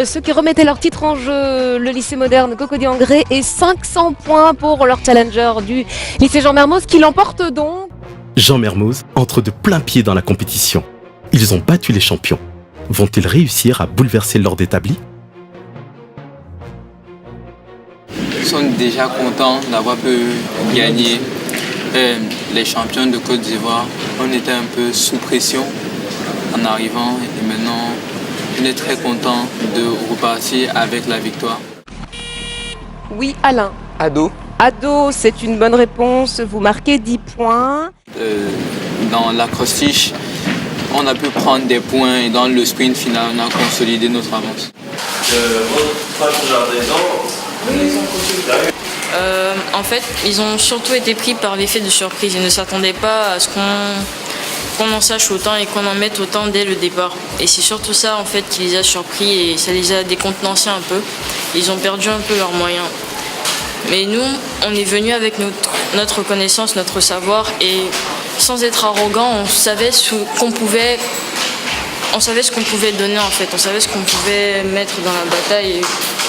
ceux qui remettaient leur titre en jeu, le lycée moderne Cocody-en-Grès, et 500 points pour leur challenger du lycée Jean Mermoz qui l'emporte donc. Jean Mermoz entre de plein pied dans la compétition. Ils ont battu les champions. Vont-ils réussir à bouleverser l'ordre établi? Ils sont déjà contents d'avoir pu gagner les champions de Côte d'Ivoire. On était un peu sous pression en arrivant et maintenant on est très content de repartir avec la victoire. Oui, Alain. Ado. Ado, c'est une bonne réponse. Vous marquez 10 points. Dans l'acrostiche, on a pu prendre des points et dans le sprint final, on a consolidé notre avance. En fait, ils ont surtout été pris par l'effet de surprise. Ils ne s'attendaient pas à ce qu'on en sache autant et qu'on en mette autant dès le départ. Et c'est surtout ça en fait qui les a surpris et ça les a décontenancés un peu. Ils ont perdu un peu leurs moyens. Mais nous, on est venus avec notre connaissance, notre savoir et sans être arrogant, on savait ce qu'on pouvait donner en fait. On savait ce qu'on pouvait mettre dans la bataille et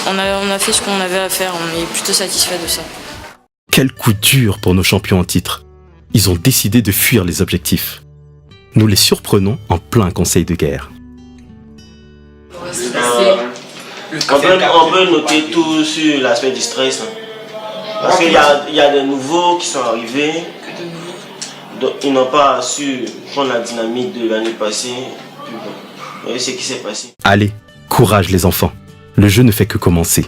on a fait ce qu'on avait à faire. On est plutôt satisfait de ça. Quel coup dur pour nos champions en titre. Ils ont décidé de fuir les objectifs. Nous les surprenons en plein conseil de guerre. On peut noter tout sur l'aspect du stress. Parce qu'il y a des nouveaux qui sont arrivés. Donc, ils n'ont pas su prendre la dynamique de l'année passée. Vous voyez ce qui s'est passé. Allez, courage les enfants. Le jeu ne fait que commencer.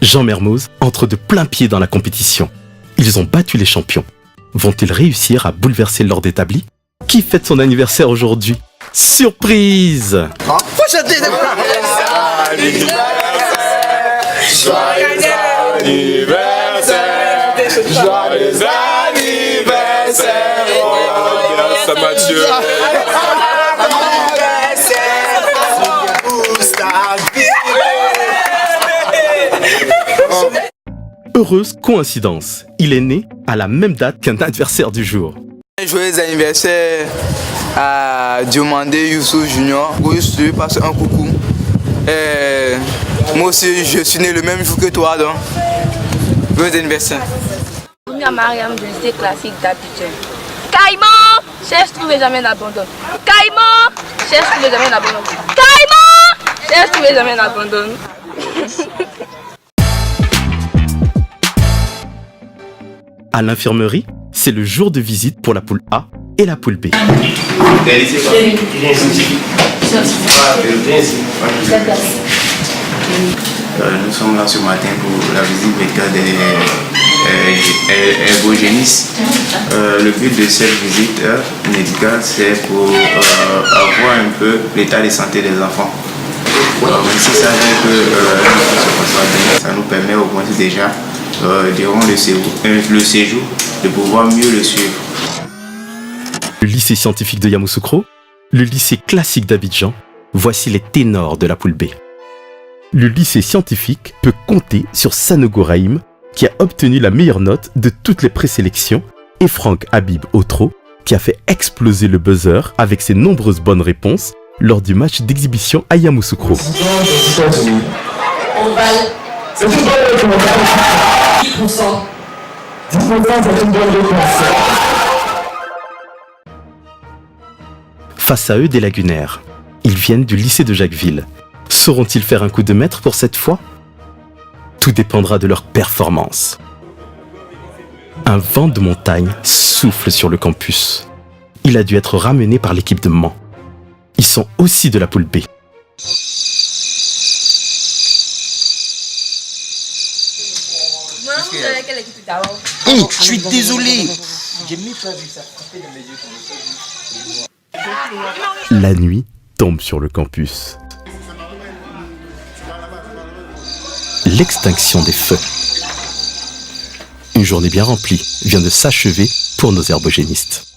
Jean Mermoz entre de plein pied dans la compétition. Ils ont battu les champions. Vont-ils réussir à bouleverser l'ordre établi? Qui fête son anniversaire aujourd'hui? Surprise! Faut chanter de Joyeux anniversaire, ça Mathieu. Heureuse coïncidence, il est né à la même date qu'un adversaire du jour. Joyeux anniversaire à Diomandé Youssou Junior. Je lui passe un coucou. Moi aussi, je suis né le même jour que toi, donc joyeux anniversaire. Mariam du lycée classique d'Abidjan. Caïman, cherche, trouve jamais n'abandonne. Caïman, cherche, trouve jamais n'abandonne. Caïman, cherche, trouve jamais n'abandonne. À l'infirmerie, c'est le jour de visite pour la poule A et la poule B. Nous sommes là ce matin pour la visite médicale des ergogénistes. Le but de cette visite médicale, c'est pour avoir un peu l'état de santé des enfants. Même si ça veut que ça nous permet au moins déjà, durant le séjour, de pouvoir mieux le suivre. Le lycée scientifique de Yamoussoukro, le lycée classique d'Abidjan, voici les ténors de la poule B. Le lycée scientifique peut compter sur Sanogo Rahim, qui a obtenu la meilleure note de toutes les présélections, et Franck Habib Otro, qui a fait exploser le buzzer avec ses nombreuses bonnes réponses lors du match d'exhibition à Yamoussoukro. Face à eux, des lagunaires. Ils viennent du lycée de Jacquesville. Sauront-ils faire un coup de maître pour cette fois? Tout dépendra de leur performance. Un vent de montagne souffle sur le campus. Il a dû être ramené par l'équipe de Mans. Ils sont aussi de la poule B. Je suis désolé. La nuit tombe sur le campus. L'extinction des feux. Une journée bien remplie vient de s'achever pour nos herbogénistes.